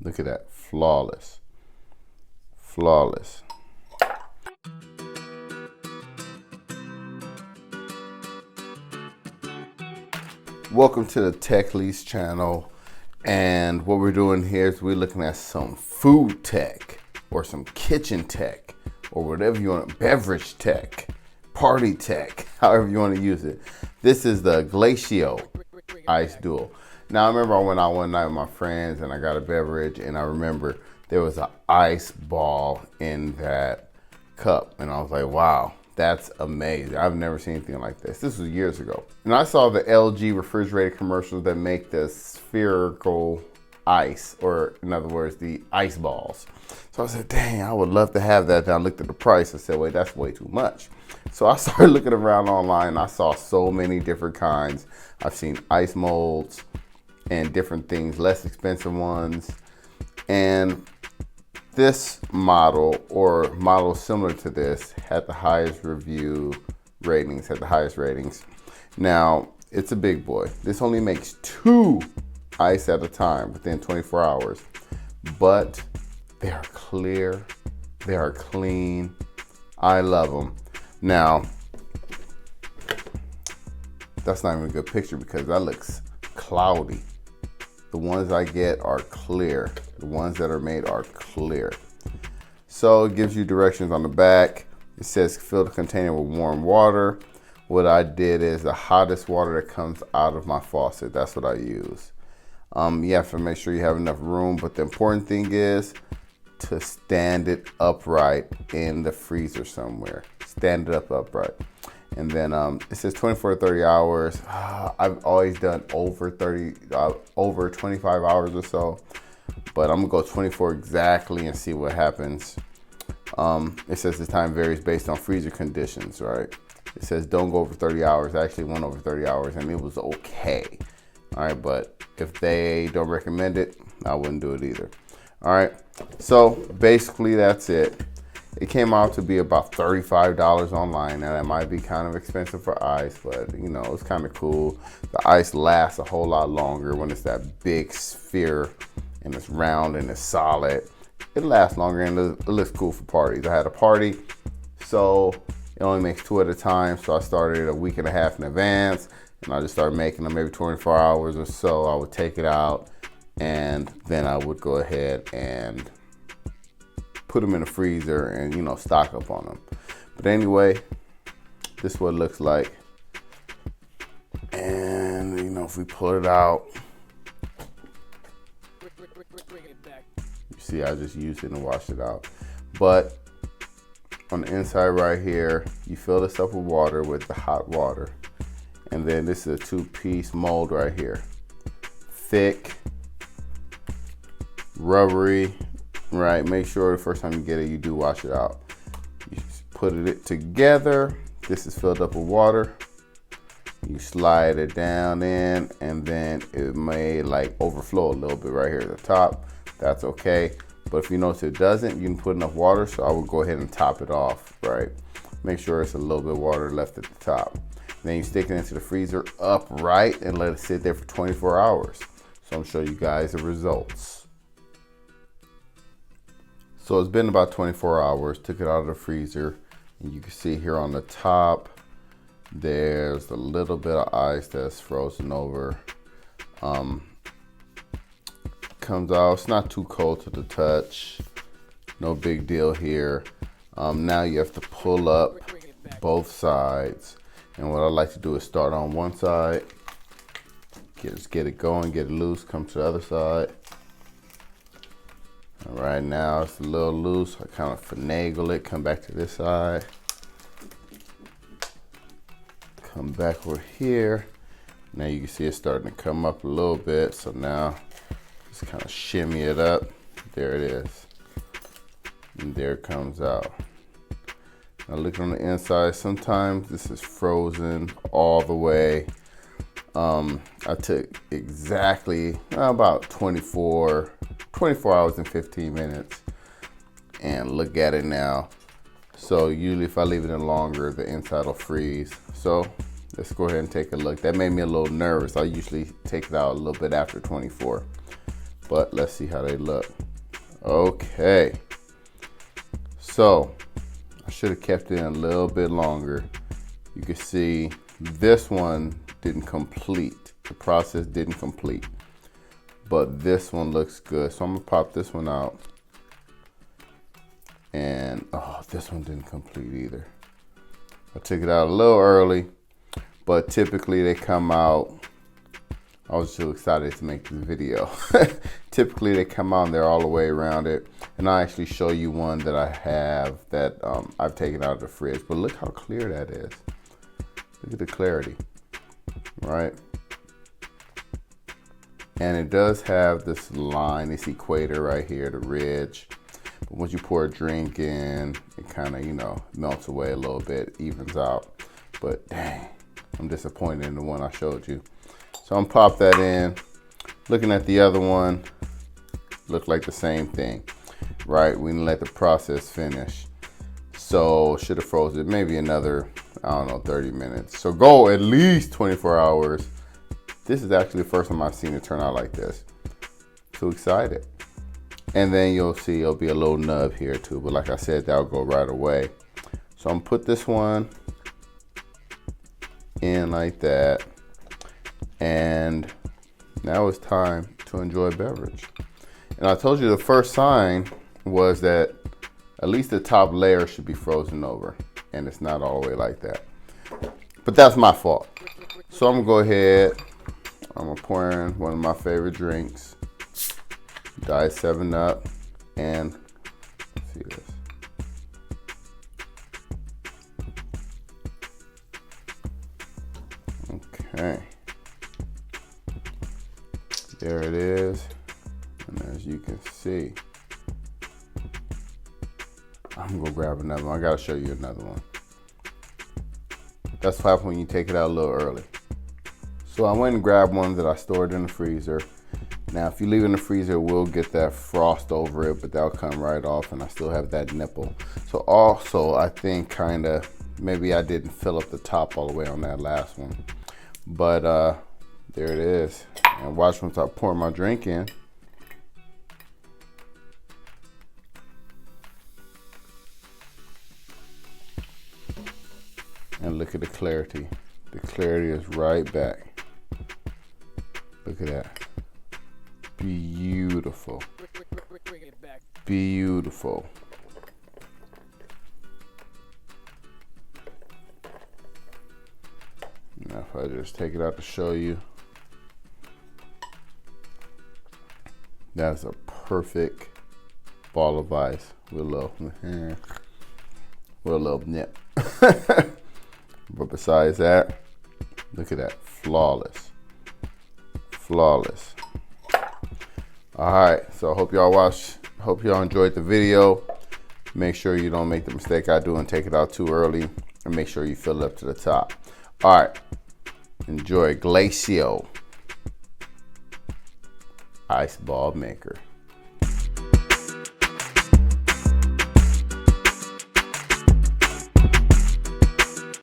Look at that, flawless, flawless. Welcome to the Tech Lease channel, and what we're doing here is we're looking at some food tech or some kitchen tech or whatever you want, beverage tech, party tech, however you want to use it. This is the Glacio Ice Duo. Now I remember I went out one night with my friends and I got a beverage, and I remember there was an ice ball in that cup, and I was like, wow, that's amazing. I've never seen anything like this. This was years ago. And I saw the LG refrigerator commercials that make the spherical ice, or in other words, the ice balls. So I said, dang, I would love to have that. Then I looked at the price. I said, wait, that's way too much. So I started looking around online, and I saw so many different kinds. I've seen ice molds and different things, less expensive ones. And this model, or models similar to this, had the highest review ratings, had the highest ratings. Now, it's a big boy. This only makes 2 ice at a time within 24 hours, but they are clear, they are clean. I love them. Now, that's not even a good picture because that looks cloudy. The ones I get are clear. The ones that are made are clear. So it gives you directions on the back. It says fill the container with warm water. What I did is the hottest water that comes out of my faucet. That's what I use. You have to make sure you have enough room, but the important thing is to stand it upright in the freezer somewhere. Stand it up upright. And then it says 24 to 30 hours. I've always done over 25 hours or so, but I'm gonna go 24 exactly and see what happens. It says the time varies based on freezer conditions, right? It says don't go over 30 hours. I actually went over 30 hours and it was okay. All right, but if they don't recommend it, I wouldn't do it either. All right, so basically that's it. It came out to be about $35 online. Now that might be kind of expensive for ice, but you know, it's kind of cool. The ice lasts a whole lot longer when it's that big sphere and it's round and it's solid. It lasts longer and it looks cool for parties. I had a party, so it only makes 2 at a time. So I started a week and a half in advance, and I just started making them every 24 hours or so. I would take it out, and then I would go ahead and put them in the freezer and, you know, stock up on them. But anyway, this is what it looks like. And, you know, if we pull it out, you see I just used it and washed it out. But on the inside right here, you fill this up with water, with the hot water. And then this is a 2-piece mold right here. Thick, rubbery. Right, make sure the first time you get it, you do wash it out. You put it together. This is filled up with water. You slide it down in, and then it may like overflow a little bit right here at the top. That's okay. But if you notice it doesn't, you can put enough water, so I would go ahead and top it off, right? Make sure it's a little bit of water left at the top. Then you stick it into the freezer upright and let it sit there for 24 hours. So I'm showing you guys the results. So it's been about 24 hours, took it out of the freezer, and you can see here on the top, there's a little bit of ice that's frozen over. Comes out, it's not too cold to the touch, no big deal here. Now you have to pull up both sides, and what I like to do is start on one side, get it going, get it loose, come to the other side. Right now it's a little loose. I kind of finagle it, come back to this side, come back over here. Now you can see it's starting to come up a little bit. So now just kind of shimmy it up. There it is. And there it comes out. Now look on the inside. Sometimes this is frozen all the way. I took exactly about 24 hours and 15 minutes, and look at it now. So usually if I leave it in longer, the inside will freeze. So let's go ahead and take a look. That made me a little nervous. I usually take it out a little bit after 24. but let's see how they look. Okay, so I should have kept it in a little bit longer. You can see this one didn't complete. The process didn't complete, but this one looks good. So I'm gonna pop this one out. And oh, this one didn't complete either. I took it out a little early, but typically they come out. I was so excited to make this video. Typically they come out and they're all the way around it. And I actually show you one that I have that I've taken out of the fridge. But look how clear that is. Look at the clarity, right? And it does have this line, this equator right here, the ridge. But once you pour a drink in, it kind of, you know, melts away a little bit, evens out. But dang, I'm disappointed in the one I showed you. So I'm pop that in. Looking at the other one, looked like the same thing, right? We didn't let the process finish. So should have frozen it maybe another, I don't know, 30 minutes. So go at least 24 hours. This is actually the first time I've seen it turn out like this. Too excited. And then you'll see it'll be a little nub here too, but like I said, that'll go right away. So I'm gonna put this one in like that. And now it's time to enjoy a beverage. And I told you the first sign was that at least the top layer should be frozen over, and it's not all the way like that. But that's my fault. So I'm gonna go ahead, I'm gonna pour in one of my favorite drinks, Diet 7-Up, and let's see this. Okay. There it is, and as you can see, I'm gonna grab another one. I gotta show you another one. That's what happens when you take it out a little early. So I went and grabbed one that I stored in the freezer. Now, if you leave it in the freezer, it will get that frost over it, but that'll come right off, and I still have that nipple. So also, I think kinda, maybe I didn't fill up the top all the way on that last one. But there it is. And watch once I pour my drink in. And look at the clarity. The clarity is right back. Look at that. Beautiful. Beautiful. Now if I just take it out to show you. That's a perfect ball of ice with a little nip. But besides that, look at that, flawless, flawless. All right, so I hope y'all enjoyed the video. Make sure you don't make the mistake I do and take it out too early, and make sure you fill it up to the top. All right, enjoy Glacio Ice Ball Maker.